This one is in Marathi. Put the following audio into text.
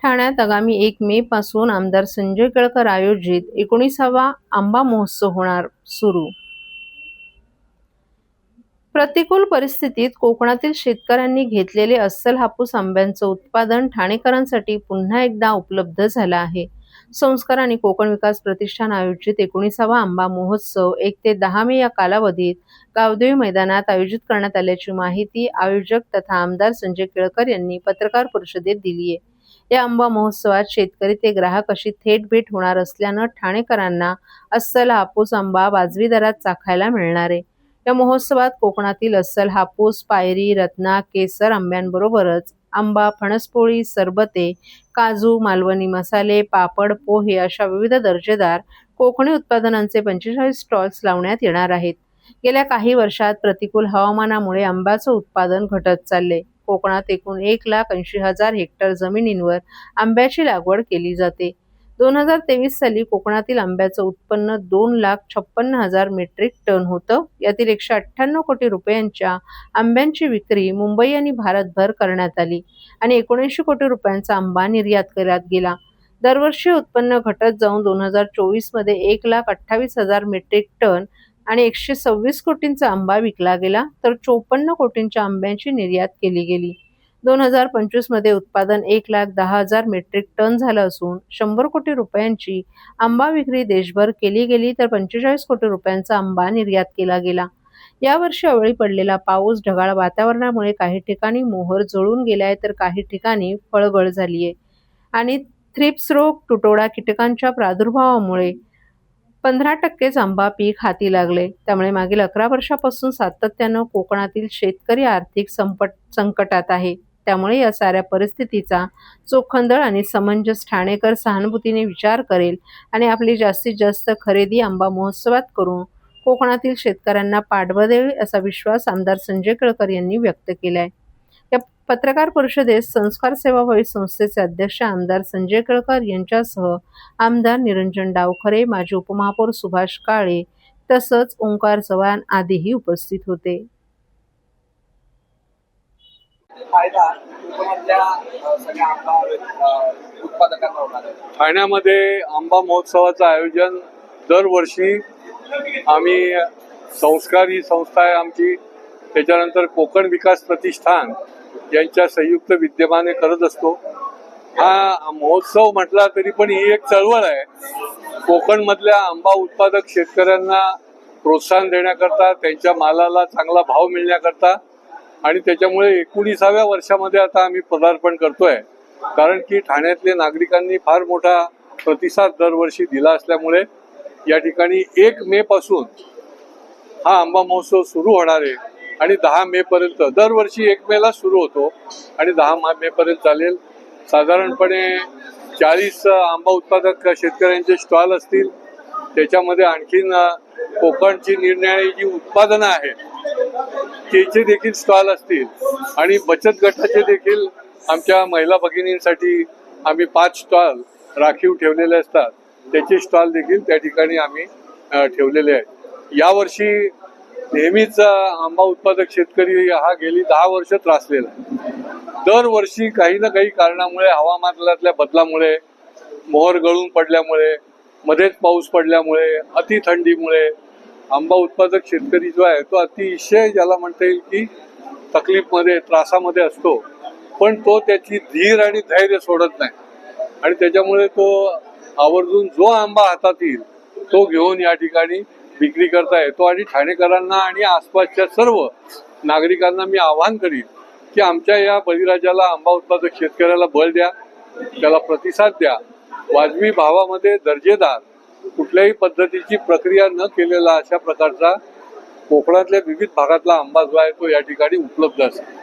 ठाण्यात आगामी 1 मे पासून आमदार संजय केळकर आयोजित 19वा आंबा महोत्सव होणार सुरू. प्रतिकूल परिस्थितीत कोकणातील शेतकऱ्यांनी घेतलेले अस्सल हापूस आंब्याचं उत्पादन ठाणेकरांसाठी पुन्हा एकदा उपलब्ध झालं आहे. संस्कार आणि कोकण विकास प्रतिष्ठान आयोजित 19वा आंबा महोत्सव 1 ते 10 मे या कालावधीत गावदेवी मैदानात आयोजित करण्यात आल्याची माहिती आयोजक तथा आमदार संजय केळकर यांनी पत्रकार परिषदेत दिली आहे. या आंबा महोत्सवात शेतकरी ते ग्राहक अशी थेट भेट होणार असल्यानं ठाणेकरांना अस्सल हापूस आंबा वाजवी दरात चाखायला मिळणार आहे. या महोत्सवात कोकणातील अस्सल हापूस, पायरी, रत्ना, केसर आंब्यांबरोबरच आंबा, फणसपोळी, सरबते, काजू, मालवणी मसाले, पापड, पोहे अशा विविध दर्जेदार कोकणी उत्पादनांचे 45 स्टॉल्स लावण्यात येणार आहेत. गेल्या काही वर्षात प्रतिकूल हवामानामुळे आंब्याचं उत्पादन घटत चालले. कोकणात एकूण 1,80,000 हेक्टर जमिनींवर आंब्याची लागवड केली जाते. 2023 साली कोकणातील आंब्याचं उत्पन्न 2,56,000 मेट्रिक टन होतं. यातील 198 कोटी रुपयांच्या आंब्यांची विक्री मुंबई आणि भारतभर करण्यात आली आणि 79 कोटी रुपयांचा आंबा निर्यात करण्यात गेला. दरवर्षी उत्पन्न घटत जाऊन 2024 मध्ये 1,28,000 मेट्रिक टन आणि 126 कोटींचा आंबा विकला गेला, तर 54 कोटींच्या आंब्यांची निर्यात केली गेली. 2025 मध्ये उत्पादन 1,10,000 मेट्रिक टन झालं असून 100 कोटी रुपयांची आंबा विक्री देशभर केली गेली, तर 45 कोटी रुपयांचा आंबा निर्यात केला गेला. यावर्षी अवेळी पडलेला पाऊस, ढगाळ वातावरणामुळे काही ठिकाणी मोहर जळून गेलाय, तर काही ठिकाणी फळगळ झाली आहे आणि थ्रिप्स रोग, तुटवडा कीटकांच्या प्रादुर्भावामुळे 15%च आंबा पीक हाती लागले. त्यामुळे मागील 11 वर्षापासून सातत्यानं कोकणातील शेतकरी आर्थिक संकटात आहे. त्यामुळे या साऱ्या परिस्थितीचा चोखंदळ आणि समंजस ठाणेकर सहानुभूतीने विचार करेल आणि आपली जास्तीत जास्त खरेदी आंबा महोत्सवात करून कोकणातील शेतकऱ्यांना पाठबळ देईल असा विश्वास आमदार संजय केळकर यांनी व्यक्त केलाय. या पत्रकार परिषदेत संस्कार सेवाभावी संस्थेचे अध्यक्ष आमदार संजय केळकर यांच्यासह आमदार निरंजन डावखरे, माजी उपमहापौर सुभाष काळे तसंच ओंकार चव्हाण आदीही उपस्थित होते. ठाण्यामध्ये आंबा महोत्सवाचं आयोजन दरवर्षी आम्ही संस्कार ही संस्था आहे आमची, त्याच्यानंतर कोकण विकास प्रतिष्ठान यांच्या संयुक्त विद्यमाने करत असतो. हा महोत्सव म्हटला तरी पण ही एक चळवळ आहे. कोकण मधल्या आंबा उत्पादक शेतकऱ्यांना प्रोत्साहन देण्याकरता, त्यांच्या मालाला चांगला भाव मिळण्याकरता आणि त्याच्यामुळे 19व्या वर्षामध्ये आता आम्ही पदार्पण करतोय. कारण की ठाण्यातल्या नागरिकांनी फार मोठा प्रतिसाद दरवर्षी दिला असल्यामुळे या ठिकाणी 1 मे पासून हा आंबा महोत्सव सुरू होणार आहे आणि 10 मे पर्यंत, दरवर्षी 1 मेला सुरू होतो आणि 10 मे पर्यंत चालेल. साधारणपणे 40 आंबा उत्पादक शेतकऱ्यांचे स्टॉल असतील. त्याच्यामध्ये आणखीन कोकणची निरनिराळी जी उत्पादनं आहेत त्याचे देखील स्टॉल असतील आणि बचत गटाचे देखील आमच्या महिला भगिनींसाठी आम्ही 5 स्टॉल राखीव ठेवलेले असतात, त्याचे स्टॉल देखील त्या ठिकाणी आम्ही ठेवलेले आहेत. यावर्षी नेहमीच आंबा उत्पादक शेतकरी हा गेली 10 वर्ष त्रासलेला आहे. दरवर्षी काही ना काही कारणामुळे, हवामानातल्या बदलामुळे, मोहर गळून पडल्यामुळे, मध्येच पाऊस पडल्यामुळे, अति थंडीमुळे आंबा उत्पादक शेतकरी जो आहे तो अतिशय, ज्याला म्हणता येईल की तकलीफमध्ये, त्रासामध्ये असतो. पण तो त्याची धीर आणि धैर्य सोडत नाही आणि त्याच्यामुळे तो आवर्जून जो आंबा हातात येईल तो घेऊन या ठिकाणी विक्री करता येतो. आणि ठाणेकरांना आणि आसपासच्या सर्व नागरिकांना मी आवाहन करीन की आमच्या या बळीराजाला, आंबा उत्पादक शेतकऱ्याला बळ द्या, त्याला प्रतिसाद द्या. वाजवी भावामध्ये दर्जेदार, कुठल्याही पद्धतीची प्रक्रिया न केलेला अशा प्रकारचा कोकणातल्या विविध भागातला आंबा जो आहे तो या ठिकाणी उपलब्ध असेल.